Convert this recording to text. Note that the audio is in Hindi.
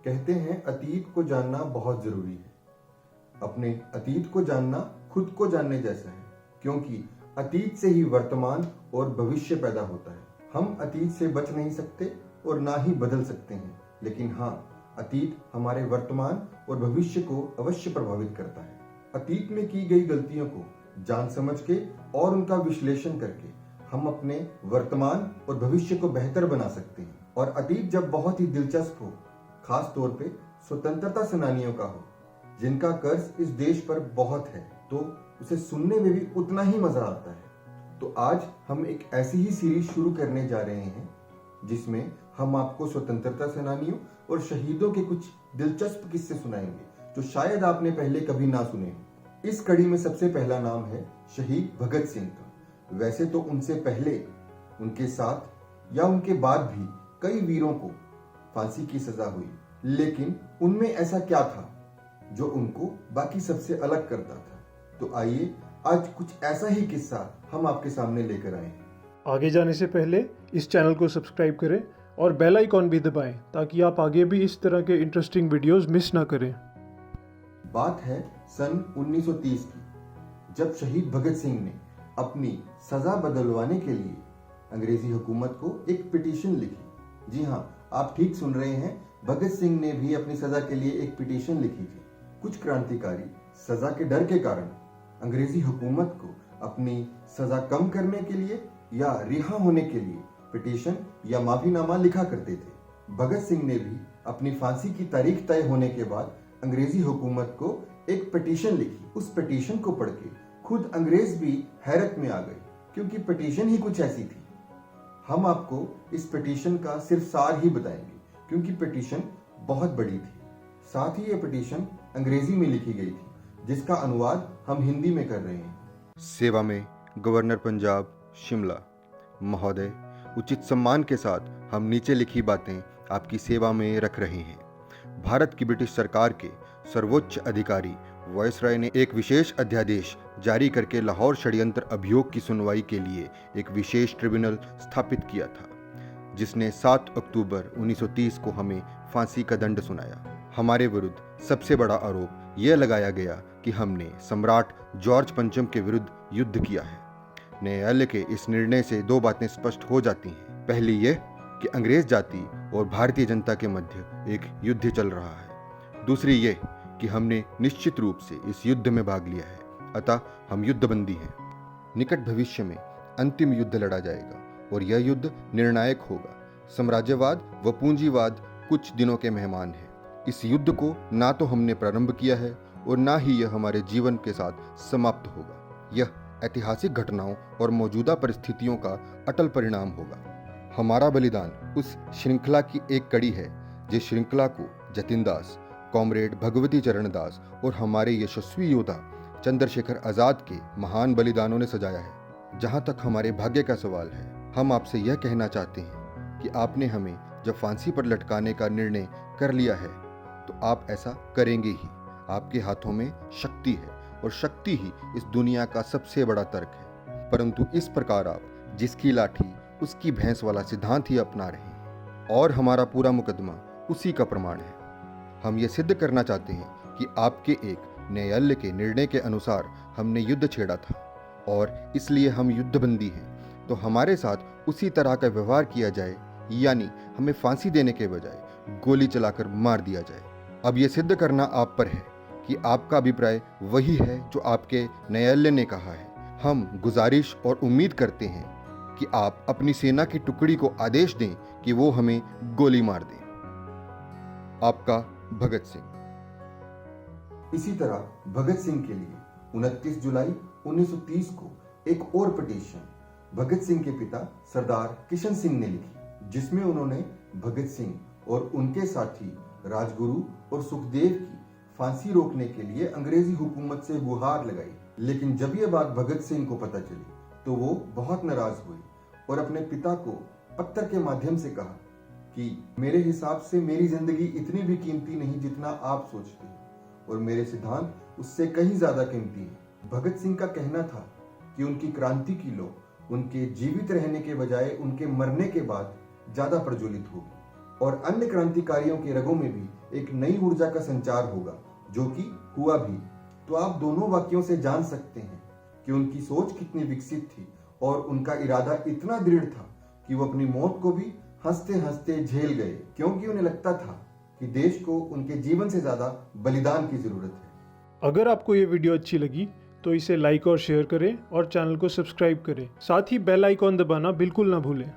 कहते हैं अतीत को जानना बहुत जरूरी है। अपने अतीत को जानना खुद को जानने जैसा है, क्योंकि अतीत से ही वर्तमान और भविष्य पैदा होता है। हम अतीत से बच नहीं सकते और ना ही बदल सकते हैं, लेकिन हाँ, अतीत हमारे वर्तमान और भविष्य को अवश्य प्रभावित करता है। अतीत में की गई गलतियों को जान समझ के और उनका विश्लेषण करके हम अपने वर्तमान और भविष्य को बेहतर बना सकते हैं। और अतीत जब बहुत ही दिलचस्प हो, खास तौर पे स्वतंत्रता सेनानियों का हो, जिनका कर्ज इस देश पर बहुत है, तो उसे सुनने में भी उतना ही मजा आता है। तो आज हम एक ऐसी ही सीरीज शुरू करने जा रहे हैं जिसमें हम आपको स्वतंत्रता सेनानियों और शहीदों के कुछ दिलचस्प किस्से सुनाएंगे जो शायद आपने पहले कभी ना सुने हों। इस कड़ी में सबसे पहला नाम है शहीद भगत सिंह का। वैसे तो उनसे पहले, उनके साथ या उनके बाद भी कई वीरों को फांसी की सजा हुई, लेकिन उनमें ऐसा क्या था जो उनको बाकी सबसे अलग करता था? तो आइए आज कुछ ऐसा ही किस्सा हम आपके सामने लेकर आए हैं। आगे जाने से पहले इस चैनल को सब्सक्राइब करें और बेल आइकॉन भी दबाएं ताकि आप आगे भी इस तरह के इंटरेस्टिंग वीडियोस मिस ना करें। बात है सन 1930 की, जब शहीद भगत सिंह ने अपनी सजा बदलवाने के लिए अंग्रेजी हुकूमत को एक पिटीशन लिखी। जी हाँ, आप ठीक सुन रहे हैं, भगत सिंह ने भी अपनी सजा के लिए एक पिटीशन लिखी थी। कुछ क्रांतिकारी सजा के डर के कारण अंग्रेजी हुकूमत को अपनी सजा कम करने के लिए या रिहा होने के लिए पिटीशन या माफीनामा लिखा करते थे। भगत सिंह ने भी अपनी फांसी की तारीख तय होने के बाद अंग्रेजी हुकूमत को एक पिटीशन लिखी। उस पिटीशन को पढ़ के खुद अंग्रेज भी हैरत में आ गए, क्योंकि पिटीशन ही कुछ ऐसी थी। हम आपको इस पिटीशन का सिर्फ सार ही बताएंगे, क्योंकि पिटीशन बहुत बड़ी थी। साथ ही ये पिटीशन अंग्रेजी में लिखी गई थी, जिसका अनुवाद हम हिंदी में कर रहे हैं। सेवा में गवर्नर पंजाब शिमला महोदय, उचित सम्मान के साथ हम नीचे लिखी बातें आपकी सेवा में रख रहे हैं। भारत की ब्रिटिश सरकार के सर्वोच्च अधिकारी वायसराय ने एक विशेष अध्यादेश जारी करके लाहौर षड्यंत्र अभियोग की सुनवाई के लिए एक विशेष ट्रिब्यूनल स्थापित किया था, जिसने 7 अक्टूबर 1930 को हमें फांसी का दंड सुनाया। हमारे विरुद्ध सबसे बड़ा आरोप यह लगाया गया कि हमने सम्राट जॉर्ज पंचम के विरुद्ध युद्ध किया है। न्यायालय के इस निर्णय से 2 बातें स्पष्ट हो जाती हैं। पहली यह कि अंग्रेज जाति और भारतीय जनता के मध्य एक युद्ध चल रहा है। दूसरी यह कि हमने निश्चित रूप से इस युद्ध में भाग लिया है, अतः हम युद्धबंदी हैं। निकट भविष्य में अंतिम युद्ध लड़ा जाएगा और यह युद्ध निर्णायक होगा। साम्राज्यवाद व पूंजीवाद कुछ दिनों के मेहमान हैं। इस युद्ध को ना तो हमने प्रारंभ किया है और ना ही यह हमारे जीवन के साथ समाप्त होगा। यह ऐतिहासिक घटनाओं और मौजूदा परिस्थितियों का अटल परिणाम होगा। हमारा बलिदान उस श्रृंखला की एक कड़ी है जिस श्रृंखला को जतिन दास, कॉमरेड भगवती चरण दास और हमारे यशस्वी योद्धा चंद्रशेखर आजाद के महान बलिदानों ने सजाया है। जहां तक हमारे भाग्य का सवाल है, हम आपसे यह कहना चाहते हैं कि आपने हमें जब फांसी पर लटकाने का निर्णय कर लिया है तो आप ऐसा करेंगे ही। आपके हाथों में शक्ति है और शक्ति ही इस दुनिया का सबसे बड़ा तर्क है। परंतु इस प्रकार आप जिसकी लाठी उसकी भैंस वाला सिद्धांत ही अपना रहे हैं और हमारा पूरा मुकदमा उसी का प्रमाण है। हम ये सिद्ध करना चाहते हैं कि आपके एक न्यायालय के निर्णय के अनुसार हमने युद्ध छेड़ा था और इसलिए हम युद्धबंदी हैं। तो हमारे साथ उसी तरह का व्यवहार किया जाए, यानी हमें फांसी देने के बजाय गोली चलाकर मार दिया जाए। अब यह सिद्ध करना आप पर है कि आपका अभिप्राय वही है जो आपके न्यायालय ने कहा है। हम गुजारिश और उम्मीद करते हैं कि आप अपनी सेना की टुकड़ी को आदेश दें कि वो हमें गोली मार दें। आपका भगत सिंह। इसी तरह भगत सिंह के लिए 29 जुलाई 1930 को एक और पिटीशन भगत सिंह के पिता सरदार किशन सिंह ने लिखी, जिसमें उन्होंने भगत सिंह और उनके साथी राजगुरु और सुखदेव की फांसी रोकने के लिए अंग्रेजी हुकूमत से गुहार लगाई। लेकिन जब यह बात भगत सिंह को पता चली तो वो बहुत नाराज हुए और अपने पिता को पत्र के माध्यम से कहा कि मेरे हिसाब से मेरी जिंदगी इतनी भी कीमती नहीं जितना आप सोचते हैं, और मेरे सिद्धांत उससे कहीं ज्यादा कीमती हैं। भगत सिंह का कहना था कि उनकी क्रांति की लौ उनके जीवित रहने के बजाय उनके मरने के बाद ज्यादा प्रज्वलित होगी। और अन्य क्रांतिकारियों के रगों में भी एक नई ऊर्जा का संचार होगा, जो कि हुआ भी। तो आप दोनों वाक्यों से जान सकते हैं कि उनकी सोच कितनी विकसित थी और उनका इरादा इतना दृढ़ था कि वो अपनी मौत को भी हंसते हंसते झेल गए, क्योंकि उन्हें लगता था कि देश को उनके जीवन से ज्यादा बलिदान की जरूरत है। अगर आपको ये वीडियो अच्छी लगी तो इसे लाइक और शेयर करें और चैनल को सब्सक्राइब करें। साथ ही बेल आइकॉन दबाना बिल्कुल ना भूलें।